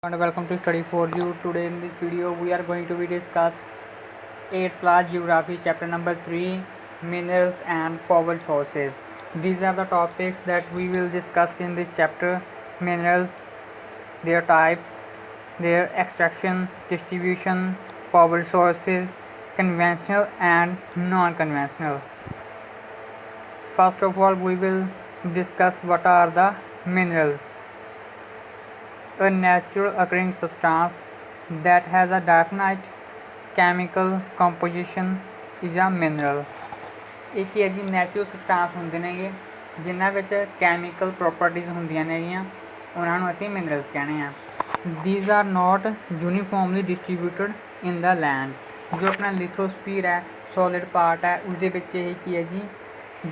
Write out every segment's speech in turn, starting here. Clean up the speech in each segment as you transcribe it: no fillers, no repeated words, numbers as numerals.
And welcome to Study for You. Today in this video we are going to be discuss 8th class geography chapter number 3, minerals and power sources. These are the topics that we will discuss in this chapter: minerals, their types, their extraction, distribution, power sources, conventional and non-conventional. First of all, we will discuss what are the minerals. A natural occurring substance that has a definite chemical composition is a mineral. ਇਹ ਕੀ ਹੈ ਜੀ, natural substance ਹੁੰਦੇ ਨੇਗੇ ਜਿਨ੍ਹਾਂ ਵਿੱਚ chemical properties ਹੁੰਦੀਆਂ ਨੇਗੀਆਂ, ਉਹਨਾਂ ਨੂੰ ਅਸੀਂ ਮਿਨਰਲਸ ਕਹਿੰਦੇ ਆ। These are not uniformly distributed in the land. ਜੋ ਆਪਣਾ ਲਿਥੋਸਫੀਅਰ ਹੈ, ਸੋਲਿਡ ਪਾਰਟ ਹੈ, ਉਸਦੇ ਵਿੱਚ ਇਹ ਕੀ ਹੈ ਜੀ,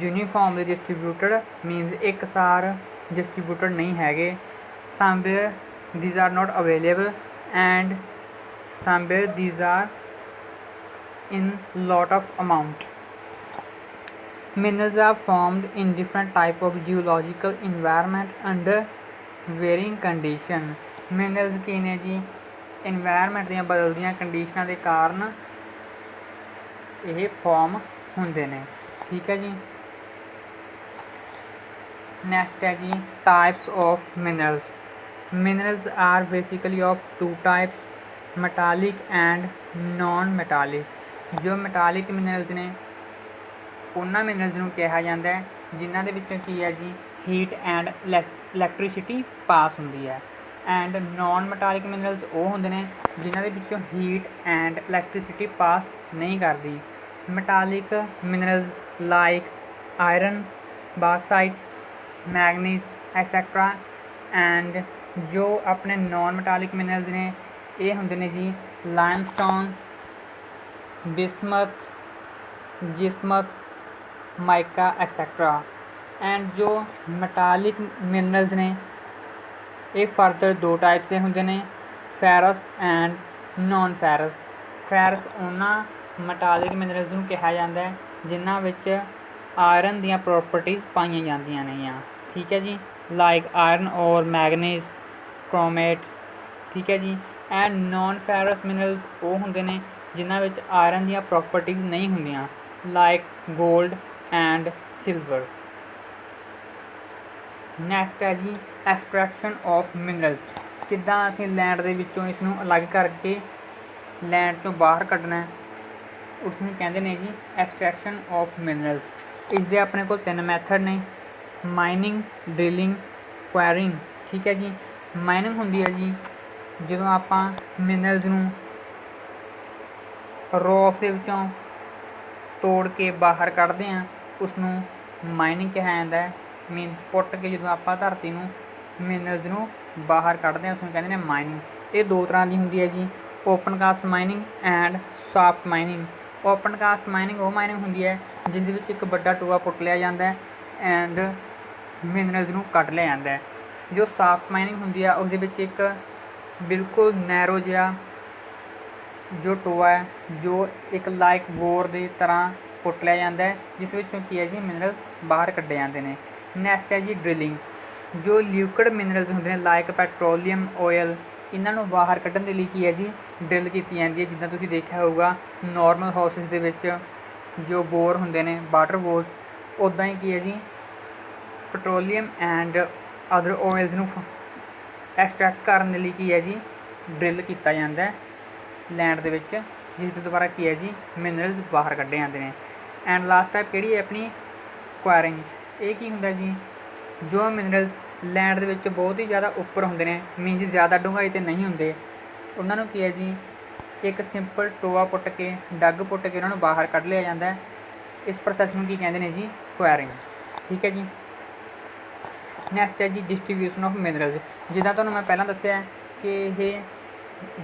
ਯੂਨੀਫਾਰਮਲੀ ਡਿਸਟਰੀਬਿਊਟਡ ਮੀਨਸ ਇੱਕਸਾਰ ਡਿਸਟਰੀਬਿਊਟਡ ਨਹੀਂ ਹੈਗੇ। Somewhere these are not available and somewhere these are in lot of amount. Minerals are formed in different type of geological environment under varying condition. Minerals ਕੀ ਨੇ ਜੀ, environment ਦੀਆਂ ਬਦਲਦੀਆਂ ਕੰਡੀਸ਼ਨਾਂ ਦੇ ਕਾਰਨ ਇਹ ਫਾਰਮ ਹੁੰਦੇ ਨੇ। ਠੀਕ ਹੈ ਜੀ। ਨੈਕਸਟ ਹੈ ਜੀ, types of minerals. Minerals are basically of two types, metallic and non-metallic. ਜੋ metallic minerals ਨੇ ਉਹਨਾਂ minerals ਨੂੰ ਕਿਹਾ ਜਾਂਦਾ ਹੈ ਜਿਨ੍ਹਾਂ ਦੇ ਵਿੱਚੋਂ ਕੀ ਹੈ ਜੀ, ਹੀਟ ਐਂਡ ਇਲੈਕਟ੍ਰੀਸਿਟੀ ਪਾਸ ਹੁੰਦੀ ਹੈ। ਐਂਡ non-metallic minerals ਉਹ ਹੁੰਦੇ ਨੇ ਜਿਨ੍ਹਾਂ ਦੇ ਵਿੱਚੋਂ ਹੀਟ ਐਂਡ ਇਲੈਕਟ੍ਰੀਸਿਟੀ ਪਾਸ ਨਹੀਂ ਕਰਦੀ। metallic minerals like iron, bauxite, manganese etc. And ਜੋ ਆਪਣੇ ਨੋਨ ਮੈਟਾਲਿਕ ਮਿਨਰਲਸ ਨੇ ਇਹ ਹੁੰਦੇ ਨੇ ਜੀ, ਲਾਈਮਸਟੋਨ, ਬਿਸਮਥ, ਜਿਸਮਥ, ਮਾਈਕਾ ਐਕਸੈਟਰਾ। ਐਂਡ ਜੋ ਮੈਟਾਲਿਕ ਮਿਨਰਲਸ ਨੇ ਇਹ ਫਰਦਰ ਦੋ ਟਾਈਪ ਦੇ ਹੁੰਦੇ ਨੇ, ferrous and non ferrous. Ferrous ਉਹਨਾਂ ਮੈਟਾਲਿਕ ਮਿਨਰਲਸ ਨੂੰ ਕਿਹਾ ਜਾਂਦਾ ਹੈ ਜਿਨ੍ਹਾਂ ਵਿੱਚ ਆਇਰਨ ਦੀਆਂ ਪ੍ਰੋਪਰਟੀਜ਼ ਪਾਈਆਂ ਜਾਂਦੀਆਂ ਨੇਗੀਆਂ। ਠੀਕ ਹੈ ਜੀ, ਲਾਈਕ ਆਇਰਨ ਔਰ ਮੈਗਨੀਜ਼, ਕ੍ਰੋਮੇਟ। ਠੀਕ ਹੈ ਜੀ। ਐਂਡ ਨੋਨ ਫੈਰਸ ਮਿਨਰਲਸ ਉਹ ਹੁੰਦੇ ਨੇ ਜਿਨ੍ਹਾਂ ਵਿੱਚ ਆਇਰਨ ਦੀਆਂ ਪ੍ਰੋਪਰਟੀਜ਼ ਨਹੀਂ ਹੁੰਦੀਆਂ, like gold and silver. Next ਹੈ ਜੀ, ਐਕਸਟ੍ਰੈਕਸ਼ਨ ਆਫ ਮਿਨਰਲਸ। ਕਿੱਦਾਂ ਅਸੀਂ ਲੈਂਡ ਦੇ ਵਿੱਚੋਂ ਇਸ ਨੂੰ ਅਲੱਗ ਕਰਕੇ ਲੈਂਡ 'ਚੋਂ ਬਾਹਰ ਕੱਢਣਾ, ਉਸ ਨੂੰ ਕਹਿੰਦੇ ਨੇ ਜੀ ਐਕਸਟ੍ਰੈਕਸ਼ਨ ਆਫ ਮਿਨਰਲਸ। ਇਸ ਦੇ ਆਪਣੇ ਕੋਲ 3 ਮੈਥਡ ਨੇ, ਮਾਈਨਿੰਗ, ਡਰਿਲਿੰਗ, ਕੁਐਰਿੰਗ। ਠੀਕ ਹੈ ਜੀ। ਮਾਈਨਿੰਗ ਹੁੰਦੀ ਹੈ ਜੀ ਜਦੋਂ ਆਪਾਂ ਮਿਨਰਲਸ ਨੂੰ ਰੌਕ ਦੇ ਵਿੱਚੋਂ ਤੋੜ ਕੇ ਬਾਹਰ ਕੱਢਦੇ ਹਾਂ, ਉਸ ਨੂੰ ਮਾਈਨਿੰਗ ਕਿਹਾ ਜਾਂਦਾ ਹੈ। ਮੀਨਸ ਪੁੱਟ ਕੇ ਜਦੋਂ ਆਪਾਂ ਧਰਤੀ ਨੂੰ ਮਿਨਰਲਸ ਨੂੰ ਬਾਹਰ ਕੱਢਦੇ ਹਾਂ, ਉਸ ਨੂੰ ਕਹਿੰਦੇ ਨੇ ਮਾਈਨਿੰਗ। ਇਹ ਦੋ ਤਰ੍ਹਾਂ ਦੀ ਹੁੰਦੀ ਹੈ ਜੀ, open cast mining and soft mining. Open cast mining ਉਹ ਮਾਈਨਿੰਗ ਹੁੰਦੀ ਹੈ ਜਿਸ ਦੇ ਵਿੱਚ ਇੱਕ ਵੱਡਾ ਟੋਆ ਪੁੱਟ ਲਿਆ ਜਾਂਦਾ ਹੈ ਐਂਡ ਮਿਨਰਲਸ ਨੂੰ ਕੱਢ ਲਿਆ ਜਾਂਦਾ ਹੈ। ਜੋ ਸਾਫਟ ਮਾਈਨਿੰਗ ਹੁੰਦੀ ਆ ਉਸ ਦੇ ਵਿੱਚ ਇੱਕ ਬਿਲਕੁਲ ਨੈਰੋ ਜਿਹਾ ਜੋ ਟੋਆ ਹੈ, ਜੋ ਇੱਕ ਲਾਈਕ ਬੋਰ ਦੀ ਤਰ੍ਹਾਂ ਪੁੱਟ ਲਿਆ ਜਾਂਦਾ ਹੈ, ਜਿਸ ਵਿੱਚੋਂ ਕੀ ਹੈ ਜੀ, ਮਿਨਰਲਸ ਬਾਹਰ ਕੱਢੇ ਜਾਂਦੇ ਨੇ। ਨੈਕਸਟ ਹੈ ਜੀ ਡਰਿਲਿੰਗ। ਜੋ ਲਿਕੁਇਡ ਮਿਨਰਲਸ ਹੁੰਦੇ ਨੇ ਲਾਈਕ ਪੈਟਰੋਲੀਅਮ, ਓਇਲ, ਇਹਨਾਂ ਨੂੰ ਬਾਹਰ ਕੱਢਣ ਦੇ ਲਈ ਕੀ ਹੈ ਜੀ, ਡਰਿਲ ਕੀਤੀ ਜਾਂਦੀ ਹੈ। ਜਿੱਦਾਂ ਤੁਸੀਂ ਦੇਖਿਆ ਹੋਊਗਾ ਨੋਰਮਲ ਹਾਊਸਿਸ ਦੇ ਵਿੱਚ ਜੋ ਬੋਰ ਹੁੰਦੇ ਨੇ, ਵਾਟਰ ਬੋਰਸ, ਉੱਦਾਂ ਹੀ ਕੀ ਹੈ ਜੀ, ਪੈਟਰੋਲੀਅਮ ਐਂਡ ਅਦਰ ਓਇਲਸ ਨੂੰ ਐਕਸਟਰੈਕਟ ਕਰਨ ਦੇ ਲਈ ਕੀ ਹੈ ਜੀ, ਡਰਿਲ ਕੀਤਾ ਜਾਂਦਾ ਹੈ ਲੈਂਡ ਦੇ ਵਿੱਚ, ਜਿਸ ਦੇ ਦੁਆਰਾ ਕੀ ਹੈ ਜੀ, ਮਿਨਰਲਸ ਬਾਹਰ ਕੱਢੇ ਜਾਂਦੇ ਨੇ। ਐਂਡ ਲਾਸਟ ਟਾਈਪ ਕਿਹੜੀ ਹੈ ਆਪਣੀ, ਕੁਐਰਿੰਗ। ਇਹ ਕੀ ਹੁੰਦਾ ਜੀ, ਜੋ ਮਿਨਰਲਸ ਲੈਂਡ ਦੇ ਵਿੱਚ ਬਹੁਤ ਹੀ ਜ਼ਿਆਦਾ ਉੱਪਰ ਹੁੰਦੇ ਨੇ, ਮੀਨਸ ਜ਼ਿਆਦਾ ਡੂੰਘਾਈ 'ਤੇ ਨਹੀਂ ਹੁੰਦੇ, ਉਹਨਾਂ ਨੂੰ ਕੀ ਹੈ ਜੀ, ਇੱਕ ਸਿੰਪਲ ਟੋਆ ਪੁੱਟ ਕੇ, ਡੱਗ ਪੁੱਟ ਕੇ ਉਹਨਾਂ ਨੂੰ ਬਾਹਰ ਕੱਢ ਲਿਆ ਜਾਂਦਾ ਹੈ। ਇਸ ਪ੍ਰੋਸੈਸ ਨੂੰ ਕੀ ਕਹਿੰਦੇ ਨੇ ਜੀ, ਕੁਐਰਿੰਗ। ਠੀਕ ਹੈ ਜੀ। ਨੈਕਸਟ ਹੈ ਜੀ ਡਿਸਟਰੀਬਿਊਸ਼ਨ ਆਫ ਮਿਨਰਲਸ। ਜਿੱਦਾਂ ਤੁਹਾਨੂੰ ਮੈਂ ਪਹਿਲਾਂ ਦੱਸਿਆ ਕਿ ਇਹ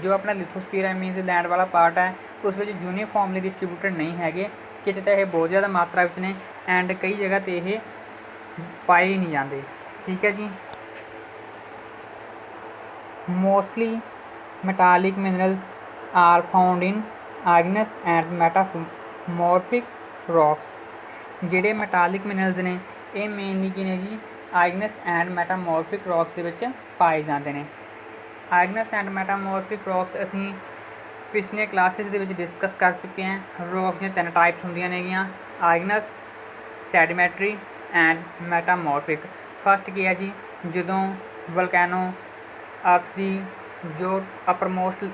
ਜੋ ਆਪਣਾ ਲਿਥੋਸਫੀਅਰ ਹੈ, ਮੀਨਸ ਲੈਂਡ ਵਾਲਾ ਪਾਰਟ ਹੈ, ਉਸ ਵਿੱਚ ਯੂਨੀਫਾਰਮਲੀ ਡਿਸਟਰੀਬਿਊਟਡ ਨਹੀਂ ਹੈਗੇ। ਕਿਤੇ ਤਾਂ ਇਹ ਬਹੁਤ ਜ਼ਿਆਦਾ ਮਾਤਰਾ ਵਿੱਚ ਨੇ ਐਂਡ ਕਈ ਜਗ੍ਹਾ 'ਤੇ ਇਹ ਪਾਏ ਨਹੀਂ ਜਾਂਦੇ। ਠੀਕ ਹੈ ਜੀ। Mostly metallic minerals are found in igneous and metamorphic rocks. ਜਿਹੜੇ ਮੈਟਾਲਿਕ ਮਿਨਰਲਸ ਨੇ ਇਹ ਮੇਨਲੀ ਕੀ ਨੇ ਜੀ, ਆਈਗਨਸ ਐਂਡ ਮੈਟਾਮੋਰਫਿਕ ਰੌਕਸ ਦੇ ਵਿੱਚ ਪਾਏ ਜਾਂਦੇ ਨੇ। ਆਇਗਨਸ ਐਂਡ ਮੈਟਾਮੋਰਫਿਕ ਰੌਕਸ ਅਸੀਂ ਪਿਛਲੀਆਂ ਕਲਾਸਿਸ ਦੇ ਵਿੱਚ ਡਿਸਕਸ ਕਰ ਚੁੱਕੇ ਹਾਂ। ਰੌਕਸ ਦੀਆਂ 3 ਟਾਈਪਸ ਹੁੰਦੀਆਂ ਨੇਗੀਆਂ, ਆਇਗਨਸ, ਸੈਡੀਮੈਟਰੀ ਐਂਡ ਮੈਟਾਮੋਰਫਿਕ। ਫਸਟ ਕੀ ਹੈ ਜੀ, ਜਦੋਂ ਵਲਕੈਨੋ ਅਰਥ ਦੀ ਜੋ ਅਪਰਮੋਸਟ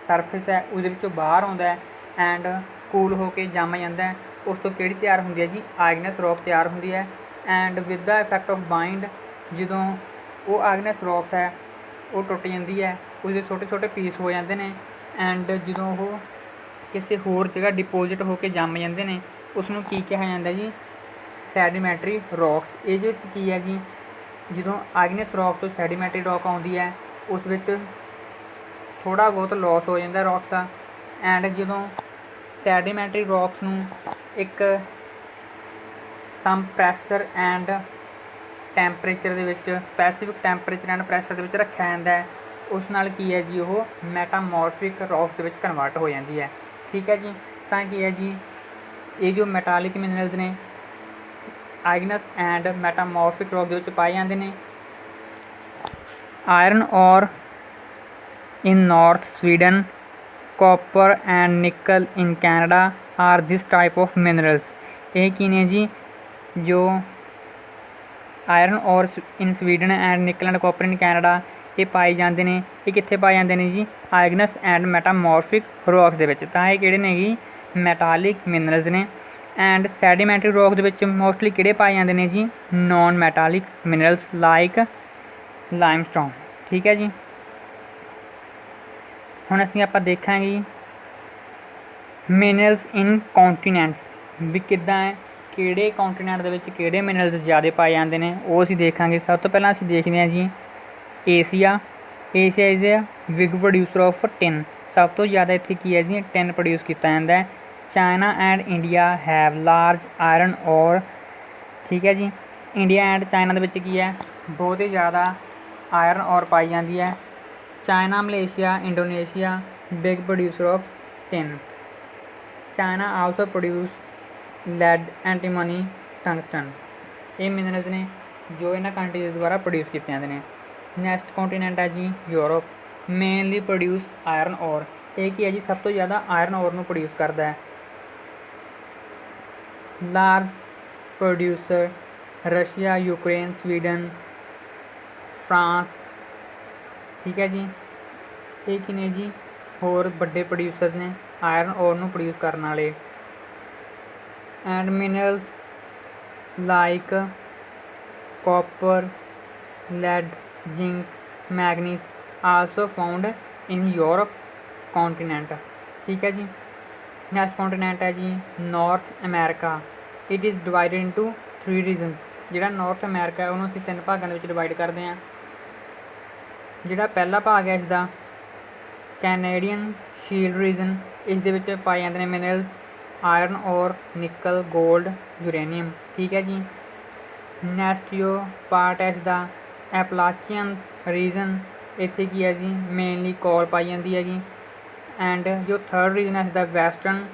ਸਰਫੇਸ ਹੈ ਉਹਦੇ ਵਿੱਚੋਂ ਬਾਹਰ ਆਉਂਦਾ ਹੈ ਐਂਡ ਕੂਲ ਹੋ ਕੇ ਜੰਮ ਜਾਂਦਾ ਹੈ, ਉਸ ਤੋਂ ਕਿਹੜੀ ਤਿਆਰ ਹੁੰਦੀ ਹੈ ਜੀ, ਆਇਗਨਸ ਰੌਕ ਤਿਆਰ ਹੁੰਦੀ ਹੈ। And with the effect of bind, ਜਦੋਂ ਉਹ ਆਇਗਨਸ ਰੌਕਸ ਹੈ ਉਹ ਟੁੱਟ ਜਾਂਦੀ ਹੈ, ਉਹਦੇ ਛੋਟੇ ਛੋਟੇ ਪੀਸ ਹੋ ਜਾਂਦੇ ਨੇ ਐਂਡ ਜਦੋਂ ਉਹ ਕਿਸੇ ਹੋਰ ਜਗ੍ਹਾ ਡਿਪੋਜ਼ਿਟ ਹੋ ਕੇ ਜੰਮ ਜਾਂਦੇ ਨੇ ਉਸ ਨੂੰ ਕੀ ਕਿਹਾ ਜਾਂਦਾ ਜੀ, ਸੈਡੀਮੈਂਟਰੀ ਰੌਕਸ। ਇਹਦੇ ਵਿੱਚ ਕੀ ਹੈ ਜੀ, ਜਦੋਂ ਆਇਗਨਸ ਰੌਕ ਤੋਂ ਸੈਡੀਮੈਂਟਰੀ ਰੌਕ ਆਉਂਦੀ ਹੈ ਉਸ ਵਿੱਚ ਥੋੜ੍ਹਾ ਬਹੁਤ ਲੋਸ ਹੋ ਜਾਂਦਾ ਰੌਕਸ ਦਾ। ਐਂਡ ਜਦੋਂ ਸੈਡੀਮੈਂਟਰੀ ਰੌਕਸ ਨੂੰ ਇੱਕ ਸਮ ਪ੍ਰੈਸ਼ਰ ਐਂਡ ਟੈਂਪਰੇਚਰ ਦੇ ਵਿੱਚ, ਸਪੈਸੀਫਿਕ ਟੈਂਪਰੇਚਰ ਐਂਡ ਪ੍ਰੈਸ਼ਰ ਦੇ ਵਿੱਚ ਰੱਖਿਆ ਜਾਂਦਾ ਹੈ, ਉਸ ਨਾਲ ਕੀ ਹੈ ਜੀ, ਉਹ ਮੈਟਾਮੋਰਫਿਕ ਰੌਕਸ ਦੇ ਵਿੱਚ ਕਨਵਰਟ ਹੋ ਜਾਂਦੀ ਹੈ। ਠੀਕ ਹੈ ਜੀ। ਤਾਂ ਕੀ ਹੈ ਜੀ, ਇਹ ਜੋ ਮੈਟਾਲਿਕ ਮਿਨਰਲਸ ਨੇ ਆਇਗਨਸ ਐਂਡ ਮੈਟਾਮੋਰਫਿਕ ਰੌਕ ਦੇ ਵਿੱਚ ਪਾਏ ਜਾਂਦੇ ਨੇ। ਆਇਰਨ ਔਰ in North Sweden, copper and nickel in Canada are this type of minerals। ਇਹ ਕੀ ਨੇ ਜੀ, ਜੋ ਆਇਰਨ ਔਰ ਇਨ ਸਵੀਡਨ ਐਂਡ ਨਿਕਲ ਐਂਡ ਕਾਪਰ ਇਨ ਕੈਨੇਡਾ ਇਹ ਪਾਏ ਜਾਂਦੇ ਨੇ। ਇਹ ਕਿੱਥੇ ਪਾਏ ਜਾਂਦੇ ਨੇ ਜੀ, ਆਇਗਨਸ ਐਂਡ ਮੈਟਾਮੋਰਫਿਕ ਰੌਕਸ ਦੇ ਵਿੱਚ। ਤਾਂ ਇਹ ਕਿਹੜੇ ਨੇ ਜੀ, ਮੈਟਾਲਿਕ ਮਿਨਰਲਸ ਨੇ। ਐਂਡ ਸੈਡੀਮੈਂਟਰੀ ਰੌਕ ਦੇ ਵਿੱਚ ਮੋਸਟਲੀ ਕਿਹੜੇ ਪਾਏ ਜਾਂਦੇ ਨੇ ਜੀ, ਨੋਨ ਮੈਟਾਲਿਕ ਮਿਨਰਲਸ ਲਾਈਕ ਲਾਈਮਸਟੋਨ। ਠੀਕ ਹੈ ਜੀ। ਹੁਣ ਅਸੀਂ ਆਪਾਂ ਦੇਖਾਂਗੇ ਮਿਨਰਲਸ ਇਨ ਕੌਂਟੀਨੈਂਟਸ, ਵੀ ਕਿੱਦਾਂ ਹੈ, ਕਿਹੜੇ ਕੌਂਟੀਨੈਂਟ ਦੇ ਵਿੱਚ ਕਿਹੜੇ ਮਿਨਰਲਸ ਜ਼ਿਆਦਾ ਪਾਏ ਜਾਂਦੇ ਨੇ ਉਹ ਅਸੀਂ ਦੇਖਾਂਗੇ। ਸਭ ਤੋਂ ਪਹਿਲਾਂ ਅਸੀਂ ਦੇਖਦੇ ਹਾਂ ਜੀ Asia. Asia is a big producer of tin. ਸਭ ਤੋਂ ਜ਼ਿਆਦਾ ਇੱਥੇ ਕੀ ਹੈ ਜੀ, ਟਿਨ ਪ੍ਰੋਡਿਊਸ ਕੀਤਾ ਜਾਂਦਾ ਹੈ। China and India have large iron ਔਰ। ਠੀਕ ਹੈ ਜੀ। ਇੰਡੀਆ ਐਂਡ ਚਾਈਨਾ ਦੇ ਵਿੱਚ ਕੀ ਹੈ, ਬਹੁਤ ਹੀ ਜ਼ਿਆਦਾ ਆਇਰਨ ਔਰ ਪਾਈ ਜਾਂਦੀ ਹੈ। China, Malaysia, Indonesia big producer of tin. China also produce lead, antimony, tungsten. ਇਹ ਮਿਨਰਲਸ ਨੇ ਜੋ ਇਹਨਾਂ ਕੰਟਰੀਜ਼ ਦੁਆਰਾ ਪ੍ਰੋਡਿਊਸ ਕੀਤੇ ਜਾਂਦੇ ਨੇ। ਨੈਕਸਟ ਕੰਟੀਨੈਂਟ ਹੈ ਜੀ ਯੂਰਪ, ਮੇਨਲੀ ਪ੍ਰੋਡਿਊਸ ਆਇਰਨ ਔਰ। ਇਹ ਕੀ ਹੈ ਜੀ, ਸਭ ਤੋਂ ਜ਼ਿਆਦਾ ਆਇਰਨ ਔਰ ਨੂੰ ਪ੍ਰੋਡਿਊਸ ਕਰਦਾ ਹੈ। Large producer Russia, Ukraine, Sweden, France. ਠੀਕ ਹੈ ਜੀ। ਇਹ ਕੀ ਨੇ ਜੀ, ਹੋਰ ਵੱਡੇ ਪ੍ਰੋਡਿਊਸਰਸ ਨੇ ਆਇਰਨ ਔਰ ਨੂੰ ਪ੍ਰੋਡਿਊਸ ਕਰਨ ਵਾਲੇ। And minerals like copper, lead, zinc, manganese also found in Europe continent. ਠੀਕ ਹੈ ਜੀ। ਨੈਕਸਟ ਕੌਂਟੀਨੈਂਟ ਹੈ ਜੀ North America. It is divided into 3 regions. ਜਿਹੜਾ ਨਾਰਥ ਅਮੈਰੀਕਾ ਹੈ ਉਹਨੂੰ ਅਸੀਂ 3 ਭਾਗਾਂ ਦੇ ਵਿੱਚ ਡਿਵਾਈਡ ਕਰਦੇ ਹਾਂ। ਜਿਹੜਾ ਪਹਿਲਾ ਭਾਗ ਹੈ ਇਸਦਾ ਕੈਨੇਡੀਅਨ ਸ਼ੀਲਡ ਰੀਜਨ, ਇਸ ਦੇ ਵਿੱਚ ਪਾਏ ਜਾਂਦੇ ਨੇ ਮਿਨਰਲਸ ਆਇਰਨ ਔਰ, ਨਿਕਲ, ਗੋਲਡ, ਯੂਰੇਨੀਅਮ। ਠੀਕ ਹੈ ਜੀ। ਨੈਕਸਟ ਜੋ ਪਾਰਟ ਹੈ ਇਸਦਾ ਐਪਲਾਚੀਅਨ ਰੀਜਨ, ਇੱਥੇ ਕੀ ਹੈ ਜੀ, ਮੇਨਲੀ ਕੋਲ ਪਾਈ ਜਾਂਦੀ ਹੈਗੀ। ਐਂਡ ਜੋ ਥਰਡ ਰੀਜਨ ਹੈ ਇਸਦਾ ਵੈਸਟਰਨ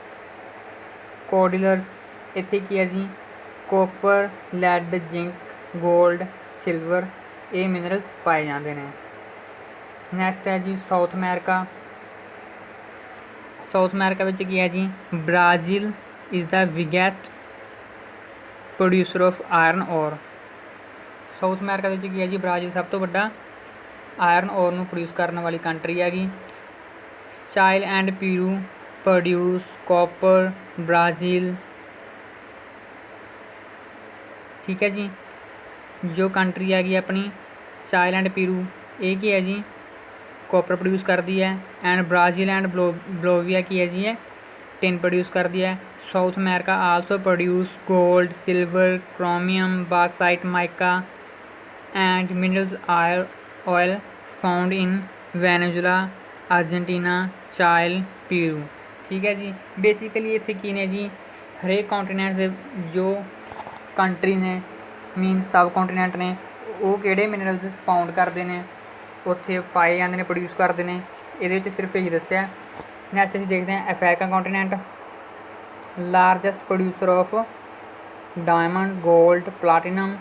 ਕੋਰਡੀਲਰਸ, ਇੱਥੇ ਕੀ ਹੈ ਜੀ, copper, lead, zinc, gold, silver ਇਹ ਮਿਨਰਲਸ ਪਾਏ ਜਾਂਦੇ ਨੇ। ਨੈਕਸਟ ਹੈ ਜੀ ਸਾਊਥ ਅਮੈਰੀਕਾ। ਸਾਊਥ ਅਮੈਰੀਕਾ ਵਿੱਚ ਕੀ ਹੈ ਜੀ, Brazil is the biggest producer of iron ਔਰ। ਸਾਊਥ ਅਮੈਰੀਕਾ ਵਿੱਚ ਕੀ ਹੈ ਜੀ, ਬ੍ਰਾਜ਼ੀਲ ਸਭ ਤੋਂ ਵੱਡਾ ਆਇਰਨ ਔਰ ਨੂੰ ਪ੍ਰੋਡਿਊਸ ਕਰਨ ਵਾਲੀ ਕੰਟਰੀ ਹੈਗੀ। Chile and Peru produce copper, Brazil. ਠੀਕ ਹੈ ਜੀ। ਜੋ ਕੰਟਰੀ ਹੈਗੀ ਆਪਣੀ ਚਾਈਲ ਐਂਡ ਪੀਰੂ, ਇਹ ਕੀ ਹੈ ਜੀ, ਕਾਪਰ ਪ੍ਰੋਡਿਊਸ ਕਰਦੀ ਹੈ। ਐਂਡ ਬ੍ਰਾਜ਼ੀਲ ਐਂਡ ਬੋਲੀਵੀਆ ਕੀ ਹੈ ਜੀ, ਇਹ ਟਿਨ ਪ੍ਰੋਡਿਊਸ ਕਰਦੀ ਹੈ। South America also produce gold, silver, chromium, bauxite, mica and minerals oil found in Venezuela, Argentina, Chile, Peru. ਠੀਕ ਹੈ ਜੀ। ਬੇਸਿਕਲੀ ਇੱਥੇ ਕੀ ਨੇ ਜੀ, ਹਰੇਕ ਕੌਂਟੀਨੈਂਟ ਦੇ ਜੋ ਕੰਟਰੀ ਨੇ ਮੀਨਸ ਸਬ ਕੌਂਟੀਨੈਂਟ ਨੇ ਉਹ ਕਿਹੜੇ ਮਿਨਰਲਸ ਫਾਊਂਡ ਕਰਦੇ ਨੇ, ਉੱਥੇ ਪਾਏ ਜਾਂਦੇ ਨੇ, ਪ੍ਰੋਡਿਊਸ ਕਰਦੇ ਨੇ। ਇਹਦੇ ਵਿੱਚ ਸਿਰਫ ਇਹੀ ਦੱਸਿਆ। ਨੈਕਸਟ ਅਸੀਂ ਦੇਖਦੇ ਹਾਂ Africa continent, largest producer of diamond, gold, platinum,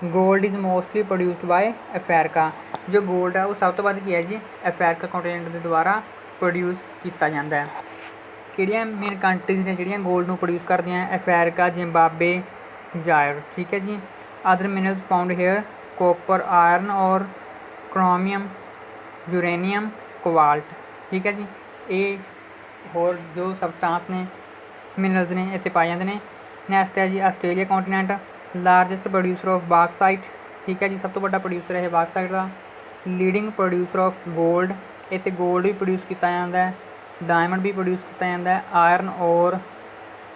gold is mostly produced by Africa. जो गोल्ड है वो सब तो वध की है जी अफ्रीका कॉन्टिनेंट के द्वारा प्रोड्यूस किया जाता है। किहड़ियां मेन कंट्रीज़ ने जिहड़ियां गोल्ड नूं प्रोड्यूस करदियां अफ्रीका, जिम्बाब्वे, जायर। ठीक है जी। Other minerals found here copper, iron और क्रोमियम, यूरेनियम, कोबाल्ट। ठीक है जी। ये होर जो सबस्टांस ने मिनरल्स ने इत्थे पाए जाते हैं। नैक्सट है जी Australia continent, largest producer of bauxite. ठीक है जी, सब तो बड़ा प्रोड्यूसर है बाक्साइट का। लीडिंग प्रोड्यूसर ऑफ गोल्ड, इत्थे गोल्ड भी प्रोड्यूस किया जाता है, डायमंड भी प्रोड्यूस किया जाता है, आयरन और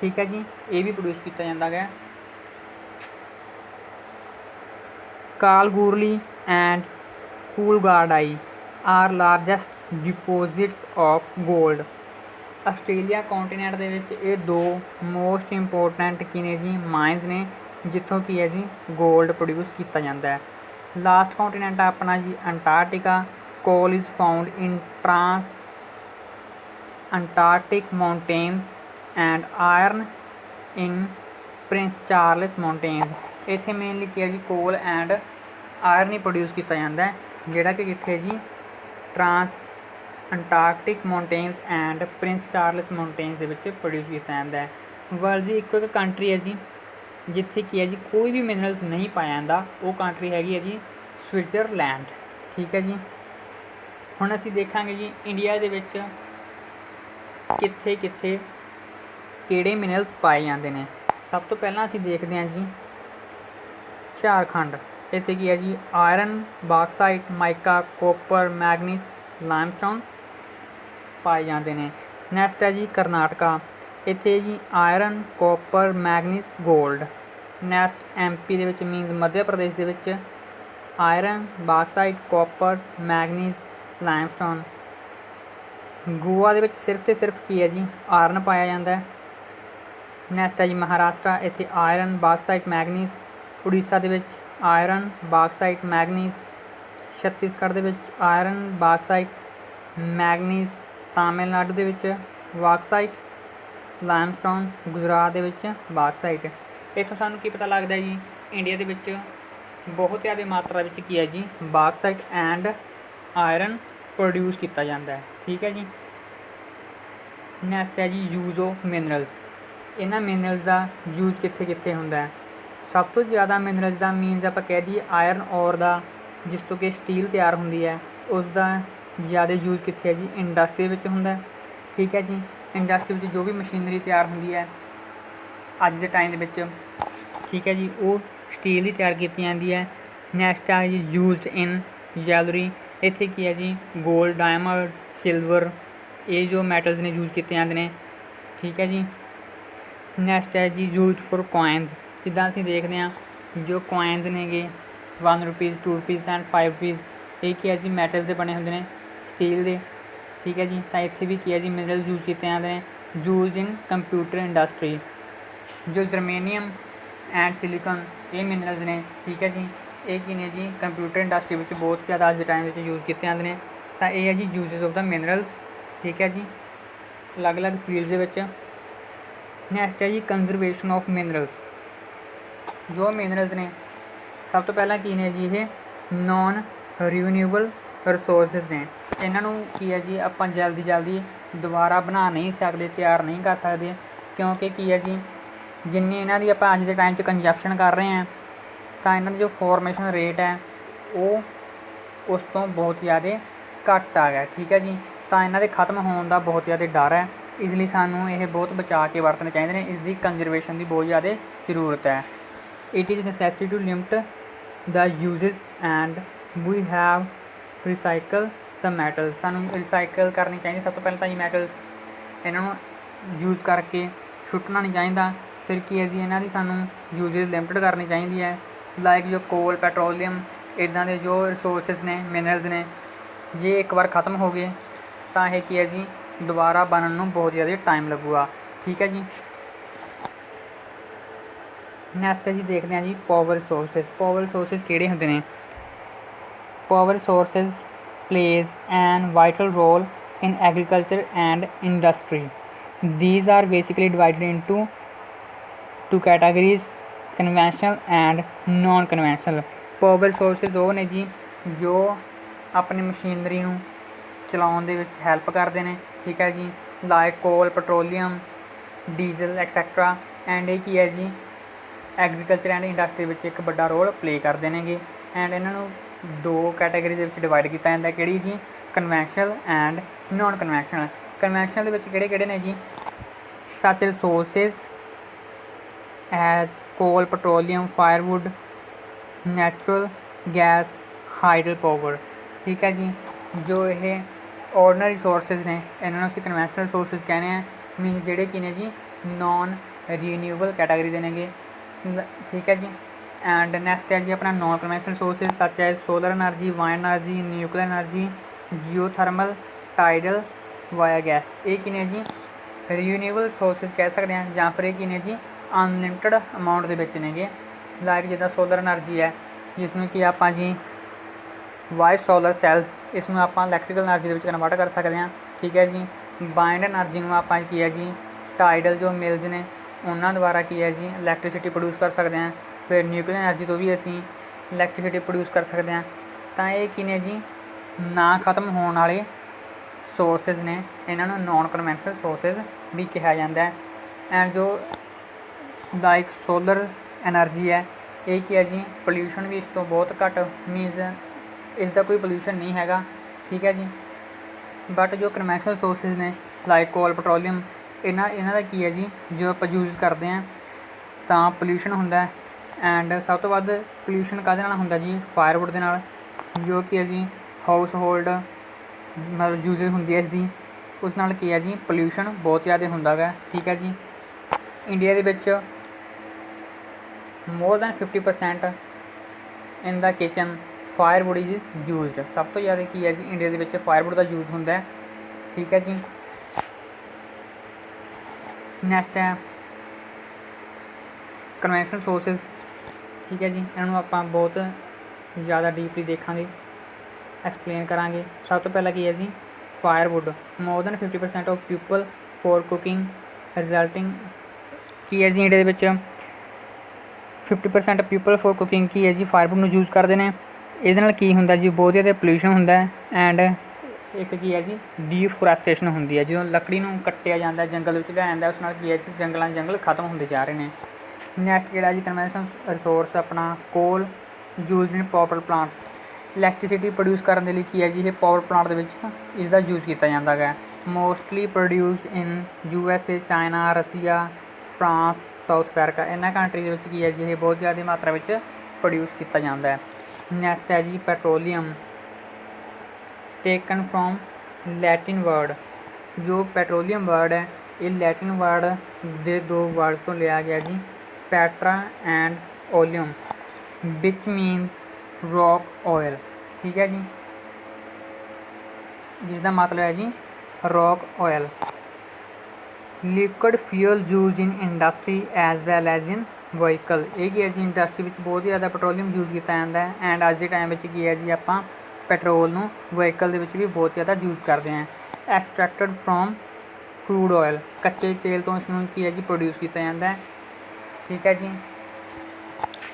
ठीक है जी ये भी प्रोड्यूस किया जाता है। Kalgoorlie and Coolgardie are largest deposits of gold. Australia continent ਦੇ ਵਿੱਚ ਇਹ ਦੋ ਮੋਸਟ ਇੰਪੋਰਟੈਂਟ ਕੀ ਨੇ ਜੀ ਮਾਈਨਸ ਨੇ ਜਿੱਥੋਂ ਕੀ ਹੈ ਜੀ ਗੋਲਡ ਪ੍ਰੋਡਿਊਸ ਕੀਤਾ ਜਾਂਦਾ ਹੈ। ਲਾਸਟ ਕੌਂਟੀਨੈਂਟ ਆ ਆਪਣਾ ਜੀ Antarctica. Coal is found in trans Antarctic mountains and iron in Prince Charles mountains. ਇੱਥੇ ਮੇਨਲੀ ਕੀ ਹੈ ਜੀ ਕੋਲ ਐਂਡ ਆਇਰਨ ਹੀ ਪ੍ਰੋਡਿਊਸ ਕੀਤਾ ਜਾਂਦਾ ਜਿਹੜਾ ਕਿ ਕਿੱਥੇ ਜੀ trans Antarctic mountains and Prince Charles mountains ਦੇ ਵਿੱਚ ਪ੍ਰੋਡਿਊਸ ਕੀਤਾ ਜਾਂਦਾ ਹੈ। ਵਰਲਡ ਦੀ ਇੱਕੋ ਇੱਕ ਕੰਟਰੀ ਹੈ ਜੀ ਜਿੱਥੇ ਕੀ ਹੈ ਜੀ ਕੋਈ ਵੀ ਮਿਨਰਲਸ ਨਹੀਂ ਪਾਇਆ ਜਾਂਦਾ, ਉਹ ਕੰਟਰੀ ਹੈਗੀ ਹੈ ਜੀ ਸਵਿਟਜ਼ਰਲੈਂਡ। ਠੀਕ ਹੈ ਜੀ। ਹੁਣ ਅਸੀਂ ਦੇਖਾਂਗੇ ਜੀ ਇੰਡੀਆ ਦੇ ਵਿੱਚ ਕਿੱਥੇ ਕਿੱਥੇ ਕਿਹੜੇ ਮਿਨਰਲਸ ਪਾਏ ਜਾਂਦੇ ਨੇ। ਸਭ ਤੋਂ ਪਹਿਲਾਂ ਅਸੀਂ ਦੇਖਦੇ ਹਾਂ ਜੀ ਝਾਰਖੰਡ। ਇੱਥੇ ਕੀ ਹੈ ਜੀ ਆਇਰਨ, ਬਾਕਸਾਈਟ, ਮਾਈਕਾ, ਕੋਪਰ, ਮੈਗਨੀਸ, ਲਾਈਮਸਟੋਨ पाए जाते हैं। नैक्सट है जी करनाटका, इत्थे जी iron, copper, manganese, gold. Next MP दे विच मीनस मध्य प्रदेश दे विच iron, bauxite, copper, manganese, limestone. Goa दे विच सिर्फ तो सिर्फ की है जी आयरन पाया जाता है। नैक्सट है जी महाराष्ट्र, इत्थे आयरन, बाक्साइट, मैगनीस। उड़ीसा दे विच आयरन, बाक्साइट, मैगनीस। छत्तीसगढ़ दे विच आयरन, बाक्साइट, मैगनीस। तमिलनाडु दे विच बाक्साइट, लाइमस्टोन। गुजरात दे विच बाक्साइट। इत्थों सानूं की पता लगदा है जी इंडिया दे विच बहुत ज़्यादा मात्रा विच की है जी बाक्साइट एंड आयरन प्रोड्यूस किया जाता है। ठीक है जी। नैक्सट है जी यूज़ ऑफ मिनरल्स। इन्हां मिनरल्स का यूज़ कित्थे कित्थे हुंदा है। सब तो ज़्यादा मिनरल्स का मीनस आपां कह दईए आयरन और का जिस तो कि स्टील तैयार हुंदी है उसका ज़्यादा यूज़ कित्थे है जी इंडस्ट्री विच हुंदा है। ठीक है जी। इंडस्ट्री विच जो भी मशीनरी तैयार हुंदी है अज दे टाइम दे विच ठीक है जी वो स्टील ही तैयार की जाती है। नैक्सट है जी यूज्ड इन ज्वैलरी। इत्थे की है जी गोल्ड, डायमंड, सिल्वर ये जो मैटल्स ने यूज़ किए जाते हैं। ठीक है जी। नैक्सट है जी यूज फॉर कॉइनस। जिद्दां असीं देखदे हां जो कॉइनस ने गे 1 रुपीज़, 2 रुपीज़ एंड 5 रुपीज़ ये की है जी मैटल के बने होंगे ने स्टील के। ठीक है जी। तो इत्थे भी की है जी मिनरल यूज़ किए जाते हैं यूज इन कंप्यूटर इंडस्ट्री। जो जर्मेनियम एंड सिलिकॉन ये मिनरल्स ने। ठीक है जी। ये की ने जी कंप्यूटर इंडस्ट्री में बहुत ज़्यादा अज के टाइम यूज़ किए जाते हैं। तो ये है जी यूजेस ऑफ द मिनरल्स। ठीक है जी अलग अलग फील्ड के। नैक्सट है जी कंजरवेशन ऑफ मिनरल्स। जो मिनरल्स ने सब तो पहला की ने जी ये नॉन रिन्यूएबल रिसोर्सिस ने। इन्हों की है जी आप जल्दी दोबारा बना नहीं सकते, तैयार नहीं कर सकते क्योंकि की है जी जिन्नी इन्हों की आप अज के टाइम कंजप्शन कर रहे हैं तो इन्हों जो फॉर्मेशन रेट है वो उस तो बहुत ज़्यादा घट आ गया। ठीक है जी। तो इन्हों के खत्म होने का बहुत ज़्यादा डर है, इसलिए सानू ये बहुत बचा के वरतने चाहिए हैं। इसकी कंजरवेशन की बहुत ज़्यादा जरूरत है। It is necessary to limit the uses and we have recycle the metal. सानू रिसाइकल करनी चाहिए सब तो पहले तो जी मैटल्स इन्हों यूज़ करके सुट्टना नहीं चाहिए। फिर की है जी इन्हों की सानू यूजेस लिमिटेड करनी चाहिए है। लाइक जो कोल, पैट्रोलीयम इदां दे जो रिसोर्सिस ने मिनरल्स ने जे एक बार ख़त्म हो गए तो यह की है जी दोबारा बनने में बहुत ज़्यादा टाइम लगूगा। ठीक है जी। नैक्सट है जी देखते हैं जी पावर रिसोर्सिस। पावर रिसोर्सिस किहड़े हुंदे ने। Power resources plays an vital role in agriculture and industry. These are basically divided into two categories: conventional and non conventional. Power sources ਉਹ ਨੇ ਜੀ ਜੋ ਆਪਣੀ ਮਸ਼ੀਨਰੀ ਨੂੰ ਚਲਾਉਣ ਦੇ ਵਿੱਚ ਹੈਲਪ ਕਰਦੇ ਨੇ, ਠੀਕ ਹੈ ਜੀ, ਲਾਈਕ ਕੋਲ, ਪੈਟਰੋਲੀਅਮ, ਡੀਜ਼ਲ ਐਕਸੈਕਟਰਾ। ਐਂਡ ਇਹ ਕੀ ਹੈ ਜੀ ਐਗਰੀਕਲਚਰ ਐਂਡ ਇੰਡਸਟਰੀ ਵਿੱਚ ਇੱਕ ਵੱਡਾ ਰੋਲ ਪਲੇ ਕਰਦੇ ਨੇਗੇ। ਐਂਡ ਇਹਨਾਂ ਨੂੰ ਦੋ ਕੈਟਾਗਰੀ ਦੇ ਵਿੱਚ ਡਿਵਾਈਡ ਕੀਤਾ ਜਾਂਦਾ, ਕਿਹੜੀ ਜੀ, conventional and non conventional. Conventional ਦੇ ਵਿੱਚ ਕਿਹੜੇ ਕਿਹੜੇ ਨੇ ਜੀ, such resources as coal, petroleum, firewood, natural gas, hydel power, ਠੀਕ ਹੈ ਜੀ। ਜੋ ਇਹ ਔਰਡੀਨਰੀ ਰਿਸੋਰਸਿਸ ਨੇ ਇਹਨਾਂ ਨੂੰ ਅਸੀਂ ਕਨਵੈਂਸ਼ਨਲ ਰਿਸੋਰਸਿਸ ਕਹਿੰਦੇ ਹਾਂ, ਮੀਨਸ ਜਿਹੜੇ ਕੀ ਨੇ ਜੀ ਨੋਨ ਰੀਨਿਊਏਬਲ ਕੈਟਾਗਰੀ ਦੇ ਨੇਗੇ, ਠੀਕ ਹੈ ਜੀ। ਐਂਡ ਨੈਕਸਟ ਹੈ ਜੀ ਆਪਣਾ ਨੋਨ ਕਨਵੈਂਸ਼ਨਲ ਰਿਸੋਰਸਿਸ ਸੱਚ as solar energy, wind energy, nuclear energy, geothermal, tidal, via gas. ਇਹ ਕੀ ਨੇ ਜੀ ਰੀਨਿਊਏਬਲ ਰਿਸੋਰਸਿਸ ਕਹਿ ਸਕਦੇ ਹਾਂ, ਜਾਂ ਫਿਰ ਇਹ ਕੀ ਨੇ ਜੀ ਅਨਲਿਮਿਟਡ ਅਮਾਊਂਟ ਦੇ ਵਿੱਚ ਨੇਗੇ। ਲਾਈਕ ਜਿੱਦਾਂ ਸੋਲਰ ਐਨਰਜੀ ਹੈ ਜਿਸ ਨੂੰ ਕਿ ਆਪਾਂ ਜੀ ਵਾਈਟ ਸੋਲਰ ਸੈਲਸ, ਇਸ ਨੂੰ ਆਪਾਂ ਇਲੈਕਟ੍ਰੀਕਲ ਐਨਰਜੀ ਦੇ ਵਿੱਚ ਕਨਵਰਟ ਕਰ ਸਕਦੇ ਹਾਂ, ਠੀਕ ਹੈ ਜੀ। ਵਾਈਂਡ ਐਨਰਜੀ ਨੂੰ ਆਪਾਂ ਕੀ ਹੈ ਜੀ ਟਾਈਡਲ ਜੋ ਮਿਲਸ ਨੇ ਉਹਨਾਂ ਦੁਆਰਾ ਕੀ ਹੈ ਜੀ ਇਲੈਕਟ੍ਰੀਸਿਟੀ ਪ੍ਰੋਡਿਊਸ ਕਰ ਸਕਦੇ ਹਾਂ। ਫਿਰ ਨਿਊਕਲੀਅਰ ਐਨਰਜੀ ਤੋਂ ਵੀ ਅਸੀਂ ਇਲੈਕਟ੍ਰੀਸਿਟੀ ਪ੍ਰੋਡਿਊਸ ਕਰ ਸਕਦੇ ਹਾਂ। ਤਾਂ ਇਹ ਕੀ ਨੇ ਜੀ ਨਾ ਖਤਮ ਹੋਣ ਵਾਲੇ ਸੋਰਸਿਸ ਨੇ, ਇਹਨਾਂ ਨੂੰ ਨੋਨ ਕਨਵੈਂਸ਼ਨਲ ਸੋਰਸਿਸ ਵੀ ਕਿਹਾ ਜਾਂਦਾ ਹੈ। ਐਂਡ ਜੋ ਲਾਈਕ ਸੋਲਰ ਐਨਰਜੀ ਹੈ ਇਹ ਕੀ ਹੈ ਜੀ ਪੋਲਿਊਸ਼ਨ ਵੀ ਇਸ ਤੋਂ ਬਹੁਤ ਘੱਟ, ਮੀਨਸ ਇਸ ਦਾ ਕੋਈ ਪੋਲਿਊਸ਼ਨ ਨਹੀਂ ਹੈਗਾ, ਠੀਕ ਹੈ ਜੀ। ਬਟ ਜੋ ਕਨਵੈਂਸ਼ਨਲ ਸੋਰਸਿਸ ਨੇ ਲਾਈਕ ਕੋਲ, ਪੈਟਰੋਲੀਅਮ, ਇਹਨਾਂ ਦਾ ਕੀ ਹੈ ਜੀ ਜੋ ਆਪਾਂ ਯੂਜ਼ ਕਰਦੇ ਹਾਂ ਤਾਂ ਪੋਲਿਊਸ਼ਨ ਹੁੰਦਾ। ਐਂਡ ਸਭ ਤੋਂ ਵੱਧ ਪੋਲਿਊਸ਼ਨ ਕਾਹਦੇ ਨਾਲ ਹੁੰਦਾ ਜੀ ਫਾਇਰਵੁੱਡ ਦੇ ਨਾਲ, ਜੋ ਕਿ ਅਸੀਂ ਹਾਊਸ ਹੋਲਡ ਮਤਲਬ ਯੂਜ਼ਿਸ ਹੁੰਦੀ ਹੈ ਇਸ ਦੀ, ਉਸ ਨਾਲ ਕੀ ਹੈ ਜੀ ਪੋਲਿਊਸ਼ਨ ਬਹੁਤ ਜ਼ਿਆਦਾ ਹੁੰਦਾ ਗਾ, ਠੀਕ ਹੈ ਜੀ। ਇੰਡੀਆ ਦੇ ਵਿੱਚ more than 50% in the kitchen firewood is used. ਸਭ ਤੋਂ ਜ਼ਿਆਦਾ ਕੀ ਹੈ ਜੀ ਇੰਡੀਆ ਦੇ ਵਿੱਚ ਫਾਇਰਵੁੱਡ ਦਾ ਯੂਜ਼ ਹੁੰਦਾ, ਠੀਕ ਹੈ ਜੀ। ਨੈਕਸਟ ਹੈ ਕਨਵੈਂਸ਼ਨਲ ਸੋਰਸਿਸ, ਠੀਕ ਹੈ ਜੀ। ਇਹਨਾਂ ਨੂੰ ਆਪਾਂ ਬਹੁਤ ਜ਼ਿਆਦਾ ਡੀਪਲੀ ਦੇਖਾਂਗੇ, ਐਕਸਪਲੇਨ ਕਰਾਂਗੇ। ਸਭ ਤੋਂ ਪਹਿਲਾਂ ਕੀ ਹੈ ਜੀ firewood, more than 50% of people for cooking resulting, ਕੀ ਹੈ ਜੀ ਇੰਡੀਆ ਦੇ ਵਿੱਚ 50% ਪੀਪਲ ਫੋਰ ਕੁਕਿੰਗ ਕੀ ਹੈ ਜੀ ਫਾਇਰਵੁੱਡ ਨੂੰ ਯੂਜ਼ ਕਰਦੇ ਨੇ। ਇਹਦੇ ਨਾਲ ਕੀ ਹੁੰਦਾ ਜੀ ਬਹੁਤ ਜ਼ਿਆਦਾ ਪੋਲਿਊਸ਼ਨ ਹੁੰਦਾ। ਐਂਡ ਇੱਕ ਕੀ ਹੈ ਜੀ ਡੀਫੋਰੈਸਟੇਸ਼ਨ ਹੁੰਦੀ ਹੈ, ਜਦੋਂ ਲੱਕੜੀ ਨੂੰ ਕੱਟਿਆ ਜਾਂਦਾ ਜੰਗਲ ਵਿੱਚ ਲਿਆਇਆ ਜਾਂਦਾ, ਉਸ ਨਾਲ ਕੀ ਹੈ ਜੀ ਜੰਗਲ ਖਤਮ ਹੁੰਦੇ ਜਾ ਰਹੇ ਨੇ। ਨੈਕਸਟ ਜਿਹੜਾ ਜੀ ਕਨਵੈਂਸ਼ਨਲ ਰਿਸੋਰਸ ਆਪਣਾ ਕੋਲ ਯੂਜ਼ ਇਨ ਪਾਵਰ ਪਲਾਂਟਸ, ਇਲੈਕਟ੍ਰੀਸਿਟੀ ਪ੍ਰੋਡਿਊਸ ਕਰਨ ਦੇ ਲਈ ਕੀ ਹੈ ਜੀ ਇਹ ਪਾਵਰ ਪਲਾਂਟ ਦੇ ਵਿੱਚ ਇਸ ਦਾ ਯੂਜ਼ ਕੀਤਾ ਜਾਂਦਾ ਹੈ। ਮੋਸਟਲੀ ਪ੍ਰੋਡਿਊਸ ਇਨ USA, China, ਰਸੀਆ, France, south Africa, ਇਹਨਾਂ ਕੰਟਰੀ ਦੇ ਵਿੱਚ ਕੀ ਹੈ ਜੀ ਇਹ ਬਹੁਤ ਜ਼ਿਆਦਾ ਮਾਤਰਾ ਵਿੱਚ ਪ੍ਰੋਡਿਊਸ ਕੀਤਾ ਜਾਂਦਾ ਹੈ। ਨੈਕਸਟ ਹੈ ਜੀ petroleum, taken from Latin word, ਜੋ ਪੈਟਰੋਲੀਅਮ ਵਰਡ ਹੈ ਇਹ ਲੈਟਿਨ ਵਰਡ ਦੇ ਦੋ ਵਰਡ ਤੋਂ ਲਿਆ ਗਿਆ ਜੀ, petra and oleum, which means rock oil, ਠੀਕ ਹੈ ਜੀ, ਜਿਸ ਦਾ ਮਤਲਬ ਹੈ ਜੀ rock oil. Liquid fuel used in industry as well as in vehicle, ਇਹ ਕੀ ਹੈ ਜੀ ਇੰਡਸਟਰੀ ਵਿੱਚ ਬਹੁਤ ਜ਼ਿਆਦਾ ਪੈਟਰੋਲੀਅਮ ਯੂਜ਼ ਕੀਤਾ ਜਾਂਦਾ ਹੈ। ਐਂਡ ਅੱਜ ਦੇ ਟਾਈਮ ਵਿੱਚ ਕੀ ਹੈ ਜੀ ਆਪਾਂ ਪੈਟਰੋਲ ਨੂੰ ਵਹੀਕਲ ਦੇ ਵਿੱਚ ਵੀ ਬਹੁਤ ਜ਼ਿਆਦਾ ਯੂਜ਼ ਕਰਦੇ ਹਾਂ। ਐਕਸਟਰੈਕਟਡ ਫਰੋਮ ਕਰੂਡ ਆਇਲ, ਕੱਚੇ ਤੇਲ ਤੋਂ ਇਸ ਨੂੰ ਕੀ ਹੈ ਜੀ ਪ੍ਰੋਡਿਊਸ ਕੀਤਾ ਜਾਂਦਾ ਹੈ, ਠੀਕ ਹੈ ਜੀ।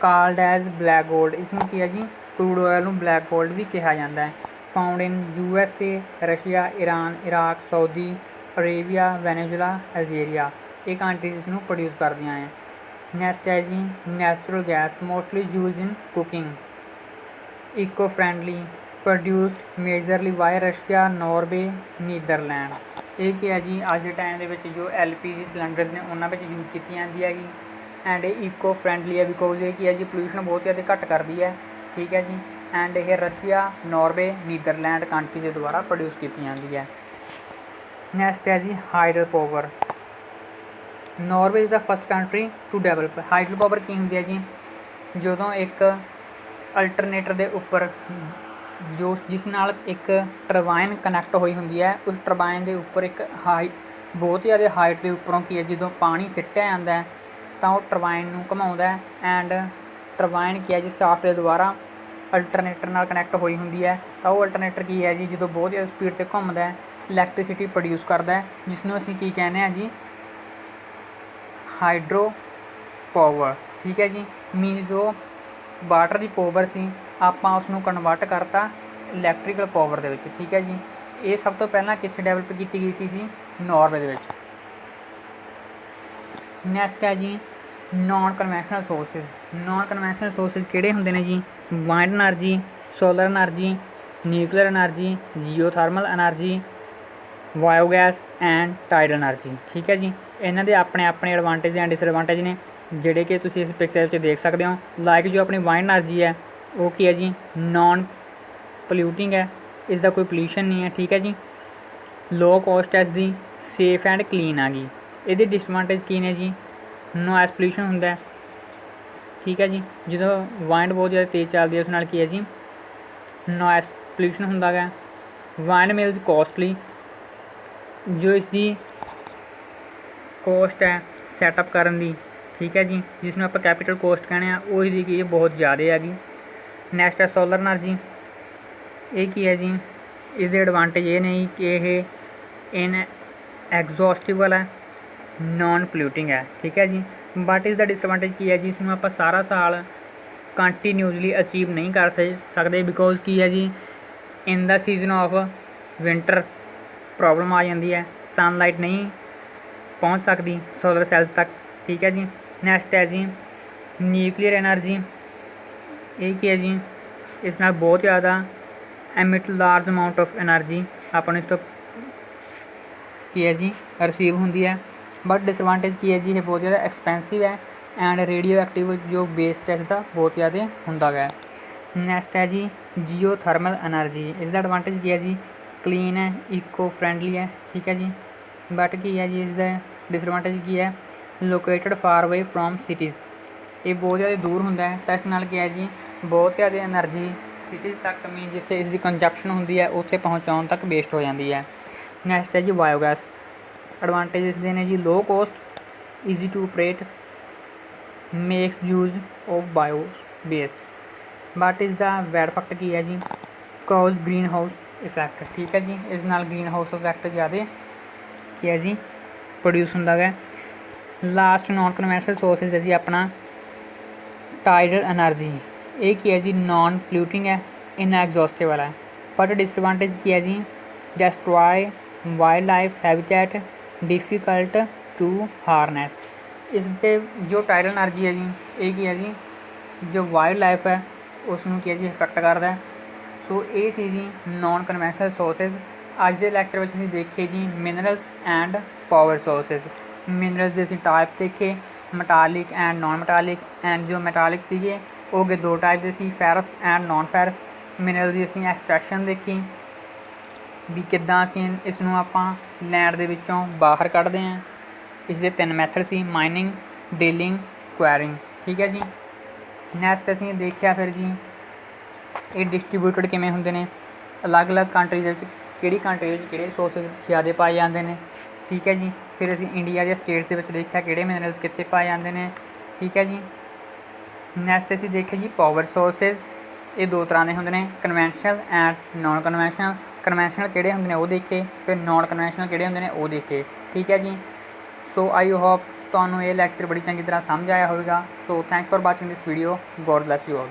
ਕਾਲਡ ਐਜ਼ ਬਲੈਕ ਗੋਲਡ, ਇਸ ਨੂੰ ਕੀ ਹੈ ਜੀ ਕਰੂਡ ਆਇਲ ਨੂੰ ਬਲੈਕ ਗੋਲਡ ਵੀ ਕਿਹਾ ਜਾਂਦਾ ਹੈ। Found in USA, Russia, Iran, Iraq, Saudi Arabia, Venezuela, Algeria, ਇਹ ਕੰਟਰੀਜ਼ ਇਸ ਨੂੰ ਪ੍ਰੋਡਿਊਸ ਕਰਦੀਆਂ ਹੈ। ਨੈਕਸਟ ਹੈ ਜੀ natural gas, mostly use in cooking, eco friendly, produced majorly by Russia, Norway, Netherland. ਇਹ ਕੀ ਹੈ ਜੀ ਅੱਜ ਦੇ ਟਾਈਮ ਦੇ ਵਿੱਚ ਜੋ LPG ਸਿਲੰਡਰਸ ਨੇ ਉਹਨਾਂ ਵਿੱਚ ਯੂਜ਼ ਕੀਤੀ ਜਾਂਦੀ ਹੈਗੀ। ਐਂਡ ਇਹ ਇਕੋ ਫਰੈਂਡਲੀ ਹੈ ਬਿਕੋਜ਼ ਇਹ ਕੀ ਹੈ ਜੀ ਪੋਲਿਊਸ਼ਨ ਬਹੁਤ ਜ਼ਿਆਦਾ ਘੱਟ ਕਰਦੀ ਹੈ, ਠੀਕ ਹੈ ਜੀ। ਐਂਡ ਇਹ ਰਸ਼ੀਆ, ਨਾਰਵੇ, ਨੀਦਰਲੈਂਡ ਕੰਟਰੀ ਦੇ ਦੁਆਰਾ ਪ੍ਰੋਡਿਊਸ ਕੀਤੀ ਜਾਂਦੀ ਹੈ। ਨੈਕਸਟ ਹੈ ਜੀ hydel power, Norway is the first country to develop. Hydel power ਕੀ ਹੁੰਦੀ ਹੈ ਜੀ ਜਦੋਂ ਇੱਕ ਅਲਟਰਨੇਟਰ ਦੇ ਉੱਪਰ ਜਿਸ ਨਾਲ ਇੱਕ ਟਰਬਾਈਨ ਕਨੈਕਟ ਹੋਈ ਹੁੰਦੀ ਹੈ, ਉਸ ਟਰਬਾਈਨ ਦੇ ਉੱਪਰ ਇੱਕ ਬਹੁਤ ਜ਼ਿਆਦਾ ਹਾਈਟ ਦੇ ਉੱਪਰੋਂ ਕੀ ਹੈ ਜਦੋਂ ਪਾਣੀ ਸਿੱਟਿਆ ਜਾਂਦਾ ਹੈ ਤਾਂ ਉਹ ਟਰਬਾਈਨ ਨੂੰ ਘੁਮਾਉਂਦਾ ਹੈ। ਐਂਡ ਟਰਬਾਈਨ ਕੀ ਹੈ ਜੀ ਸ਼ਾਫਟ ਦੇ ਦੁਆਰਾ ਅਲਟਰਨੇਟਰ ਨਾਲ ਕਨੈਕਟ ਹੋਈ ਹੁੰਦੀ ਹੈ, ਤਾਂ ਉਹ ਅਲਟਰਨੇਟਰ ਕੀ ਹੈ ਜੀ ਜਦੋਂ ਬਹੁਤ ਜ਼ਿਆਦਾ ਸਪੀਡ 'ਤੇ ਘੁੰਮਦਾ ਹੈ ਇਲੈਕਟ੍ਰੀਸਿਟੀ ਪ੍ਰੋਡਿਊਸ ਕਰਦਾ ਹੈ, ਜਿਸ ਨੂੰ ਅਸੀਂ ਕੀ ਕਹਿੰਦੇ ਹਾਂ ਜੀ ਹਾਈਡਰੋ ਪਾਵਰ, ਠੀਕ ਹੈ ਜੀ। ਮੀਨਸ ਜੋ ਵਾਟਰ ਦੀ ਪਾਵਰ ਸੀ ਆਪਾਂ ਉਸ ਨੂੰ ਕਨਵਰਟ ਕਰਤਾ ਇਲੈਕਟ੍ਰੀਕਲ ਪਾਵਰ ਦੇ ਵਿੱਚ, ਠੀਕ ਹੈ ਜੀ। ਇਹ ਸਭ ਤੋਂ ਪਹਿਲਾਂ ਕਿੱਥੇ ਡਿਵੈਲਪ ਕੀਤੀ ਗਈ ਸੀ ਨਾਰਵੇ ਦੇ ਵਿੱਚ। ਨੈਕਸਟ ਹੈ ਜੀ non conventional sources. Non conventional sources ਕਿਹੜੇ ਹੁੰਦੇ ਨੇ ਜੀ? Wind energy, solar energy, nuclear energy, geothermal energy, biogas and tidal energy, ਠੀਕ ਹੈ ਜੀ। ਇਹਨਾਂ ਦੇ ਆਪਣੇ ਆਪਣੇ ਐਡਵਾਂਟੇਜ ਐਂਡ ਡਿਸਐਡਵਾਂਟੇਜ ਨੇ ਜਿਹੜੇ ਕਿ ਤੁਸੀਂ ਇਸ ਪਿਕਚਰ ਵਿੱਚ ਦੇਖ ਸਕਦੇ ਹੋ। ਲਾਈਕ ਜੋ ਆਪਣੀ ਵਾਈਂਡ ਐਨਰਜੀ ਹੈ ਉਹ ਕੀ ਹੈ ਜੀ? ਨੋਨ ਪੋਲਿਊਟਿੰਗ ਹੈ, ਇਸ ਦਾ ਕੋਈ ਪੋਲਿਊਸ਼ਨ ਨਹੀਂ ਹੈ, ਠੀਕ ਹੈ ਜੀ। ਲੋ ਕੋਸਟ ਹੈ ਇਸਦੀ, ਸੇਫ ਐਂਡ ਕਲੀਨ ਆ ਗਈ। ਇਹਦੇ ਡਿਸਐਡਵਾਂਟੇਜ ਕੀ ਨੇ ਜੀ? ਨੋਇਸ ਪੋਲਿਊਸ਼ਨ ਹੁੰਦਾ, ਠੀਕ ਹੈ ਜੀ। ਜਦੋਂ ਵਾਈਂਡ ਬਹੁਤ ਜ਼ਿਆਦਾ ਤੇਜ਼ ਚੱਲਦੀ ਹੈ ਉਸ ਨਾਲ ਕੀ ਹੈ ਜੀ? ਨੋਇਸ ਪੋਲਿਊਸ਼ਨ ਹੁੰਦਾ ਗਾ। ਵਾਈਂਡ ਮਿਲਜ਼ ਕੋਸਟਲੀ, ਜੋ ਇਸ ਦੀ ਕੋਸਟ ਹੈ ਸੈਟਅਪ ਕਰਨ ਦੀ, ਠੀਕ ਹੈ ਜੀ, ਜਿਸ ਨੂੰ ਆਪਾਂ ਕੈਪੀਟਲ ਕੋਸਟ ਕਹਿੰਦੇ ਆ, ਉਹ ਇਸਦੀ ਕੀ ਹੈ ਬਹੁਤ ਜ਼ਿਆਦਾ ਹੈਗੀ। ਨੈਕਸਟ ਹੈ ਸੋਲਰ ਐਨਰਜੀ। ਇਹ ਕੀ ਹੈ ਜੀ? ਇਸਦੇ ਐਡਵਾਂਟੇਜ ਇਹ ਨਹੀਂ ਕਿ ਇਹ ਇਨ ਐਗਜ਼ੌਸਟਿਬਲ ਹੈ, ਨੋਨ ਪੋਲਿਊਟਿੰਗ ਹੈ, ਠੀਕ ਹੈ ਜੀ। ਬਟ ਇਸ ਦਾ ਡਿਸਐਡਵਾਂਟੇਜ ਕੀ ਹੈ ਜੀ? ਇਸ ਨੂੰ ਆਪਾਂ ਸਾਰਾ ਸਾਲ ਕੰਟੀਨਿਊਸਲੀ ਅਚੀਵ ਨਹੀਂ ਕਰ ਸਕਦੇ, ਬਿਕੋਜ਼ ਕੀ ਹੈ ਜੀ? ਇਨ ਦਾ ਸੀਜ਼ਨ ਆਫ ਵਿੰਟਰ ਪ੍ਰੋਬਲਮ ਆ ਜਾਂਦੀ ਹੈ, ਸਨਲਾਈਟ ਨਹੀਂ ਪਹੁੰਚ ਸਕਦੀ ਸੋਲਰ ਸੈਲਸ ਤੱਕ, ਠੀਕ ਹੈ ਜੀ। ਨੈਕਸਟ ਹੈ ਜੀ ਨਿਊਕਲੀਅਰ ਐਨਰਜੀ। ਇਹ ਕੀ ਹੈ ਜੀ? ਇਸ ਨਾਲ ਬਹੁਤ ਜ਼ਿਆਦਾ ਐਮਿਟ ਲਾਰਜ ਅਮਾਊਂਟ ਆਫ ਐਨਰਜੀ ਆਪਾਂ ਨੂੰ ਇਸ ਤੋਂ ਕੀ ਹੈ ਜੀ ਰਿਸੀਵ ਹੁੰਦੀ ਹੈ। ਬਟ ਡਿਸਐਡਵਾਂਟੇਜ ਕੀ ਹੈ ਜੀ? ਇਹ ਬਹੁਤ ਜ਼ਿਆਦਾ ਐਕਸਪੈਂਸਿਵ ਹੈ ਐਂਡ ਰੇਡੀਓ ਐਕਟਿਵ ਜੋ ਵੇਸਟ ਹੈ ਇਸਦਾ ਬਹੁਤ ਜ਼ਿਆਦਾ ਹੁੰਦਾ ਹੈ। ਨੈਕਸਟ ਹੈ ਜੀ ਜੀਓ ਥਰਮਲ ਐਨਰਜੀ। ਇਸ ਦਾ ਐਡਵਾਂਟੇਜ ਕੀ ਹੈ ਜੀ? ਕਲੀਨ ਹੈ, ਇਕੋ ਫਰੈਂਡਲੀ ਹੈ, ਠੀਕ ਹੈ ਜੀ। ਬਟ ਕੀ ਹੈ ਜੀ ਇਸਦਾ ਡਿਸਐਡਵਾਂਟੇਜ ਕੀ ਹੈ? ਲੋਕੇਟਡ ਫਾਰ ਅਵੇ ਫਰੋਮ ਸਿਟੀਜ਼। ਇਹ ਬਹੁਤ ਜ਼ਿਆਦਾ ਦੂਰ ਹੁੰਦਾ ਹੈ ਤਾਂ ਇਸ ਨਾਲ ਕੀ ਹੈ ਜੀ ਬਹੁਤ ਜ਼ਿਆਦਾ ਐਨਰਜੀ ਸਿਟੀਜ਼ ਤੱਕ ਮੀਨ ਜਿੱਥੇ ਇਸ ਦੀ ਕੰਜਪਸ਼ਨ ਹੁੰਦੀ ਹੈ ਉੱਥੇ ਪਹੁੰਚਾਉਣ ਤੱਕ ਵੇਸਟ ਹੋ ਜਾਂਦੀ ਹੈ। ਨੈਕਸਟ ਹੈ ਜੀ ਬਾਇਓਗੈਸ। ਐਡਵਾਂਟੇਜ ਇਸ ਦੇ ਨੇ ਜੀ low cost, easy to operate, makes use of bio waste. But ਇਸ ਦਾ ਬੈਡ ਫੈਕਟ ਕੀ ਹੈ ਜੀ? ਕਾਜ਼ ਗ੍ਰੀਨ ਹਾਊਸ ਇਫੈਕਟ, ਠੀਕ ਹੈ ਜੀ। ਇਸ ਨਾਲ ਗ੍ਰੀਨ ਹਾਊਸ ਇਫੈਕਟ ਜ਼ਿਆਦਾ ਕੀ ਹੈ ਜੀ ਪ੍ਰੋਡਿਊਸ ਹੁੰਦਾ ਹੈ। ਲਾਸਟ ਨੋਨ ਕਨਵੈਂਸ਼ਨਲ ਸੋਰਸਿਸ ਹੈ ਜੀ ਆਪਣਾ ਟਾਈਡਲ ਐਨਰਜੀ। ਇਹ ਕੀ ਹੈ ਜੀ? ਨੋਨ ਪੋਲਿਊਟਿੰਗ ਹੈ, ਇਨਐਗਜ਼ੌਸਟੇਬਲ ਹੈ। ਬਟ ਡਿਸਐਡਵਾਂਟੇਜ ਕੀ ਹੈ ਜੀ? Destroy wild life habitat, difficult to harness. ਇਸ ਦੇ ਜੋ ਟਾਈਡਲ ਐਨਰਜੀ ਹੈ ਜੀ ਇਹ ਕੀ ਹੈ ਜੀ? ਜੋ ਵਾਈਲਡ ਲਾਈਫ ਹੈ ਉਸ ਨੂੰ ਕੀ ਹੈ ਜੀ ਇਫੈਕਟ ਕਰਦਾ। ਸੋ ਇਹ ਸੀ ਜੀ ਨੋਨ ਕਨਵੈਂਸ਼ਨਲ ਸੋਰਸਿਸ। ਅੱਜ ਦੇ ਲੈਕਚਰ ਵਿੱਚ ਅਸੀਂ ਦੇਖੇ ਜੀ minerals and power sources. Minerals ਦੇ ਅਸੀਂ ਟਾਈਪ ਦੇਖੇ, metallic and non metallic, and ਜੋ ਮੈਟਾਲਿਕ ਸੀਗੇ ਉਹ ਗਏ ਦੋ ਟਾਈਪ ਦੇ ਸੀ, ferrous and non ferrous. Mineral ਦੀ ਅਸੀਂ ਐਕਸਟ੍ਰੈਕਸ਼ਨ ਦੇਖੀ ਵੀ ਕਿੱਦਾਂ ਅਸੀਂ ਇਸ ਨੂੰ ਆਪਾਂ ਲੈਂਡ ਦੇ ਵਿੱਚੋਂ ਬਾਹਰ ਕੱਢਦੇ ਹਾਂ। ਇਸ ਦੇ 3 ਮੈਥਡ ਸੀ, ਮਾਈਨਿੰਗ, ਡੀਲਿੰਗ, ਕੁਐਰਿੰਗ, ਠੀਕ ਹੈ ਜੀ। ਨੈਕਸਟ ਅਸੀਂ ਦੇਖਿਆ ਫਿਰ ਜੀ ਇਹ ਡਿਸਟਰੀਬਿਊਟਡ ਕਿਵੇਂ ਹੁੰਦੇ ਨੇ, ਅਲੱਗ-ਅਲੱਗ ਕੰਟਰੀਜ਼ ਵਿੱਚ ਕਿਹੜੀ ਕੰਟਰੀ ਵਿੱਚ ਕਿਹੜੇ ਰਿਸੋਰਸਿਸ ਜ਼ਿਆਦਾ ਪਾਏ ਜਾਂਦੇ ਨੇ, ਠੀਕ ਹੈ ਜੀ। ਫਿਰ ਅਸੀਂ ਇੰਡੀਆ ਦੇ ਸਟੇਟਸ ਦੇ ਵਿੱਚ ਦੇਖਿਆ ਕਿਹੜੇ ਮਿਨਰਲਸ ਕਿੱਥੇ ਪਾਏ ਜਾਂਦੇ ਨੇ, ਠੀਕ ਹੈ ਜੀ। ਨੈਕਸਟ ਅਸੀਂ ਦੇਖਿਆ ਜੀ ਪਾਵਰ ਸੋਰਸਿਸ। ਇਹ ਦੋ ਤਰ੍ਹਾਂ ਦੇ ਹੁੰਦੇ ਨੇ, conventional and non conventional. Conventional ਕਿਹੜੇ ਹੁੰਦੇ ਨੇ ਉਹ ਦੇਖੇ, ਫਿਰ ਨੋਨ ਕਨਵੈਂਸ਼ਨਲ ਕਿਹੜੇ ਹੁੰਦੇ ਨੇ ਉਹ ਦੇਖੇ, ਠੀਕ ਹੈ ਜੀ। ਸੋ ਆਈ ਹੋਪ ਤੁਹਾਨੂੰ ਇਹ ਲੈਕਚਰ ਬੜੀ ਚੰਗੀ ਤਰ੍ਹਾਂ ਸਮਝ ਆਇਆ ਹੋਵੇਗਾ। So thanks for watching this video. God bless you all.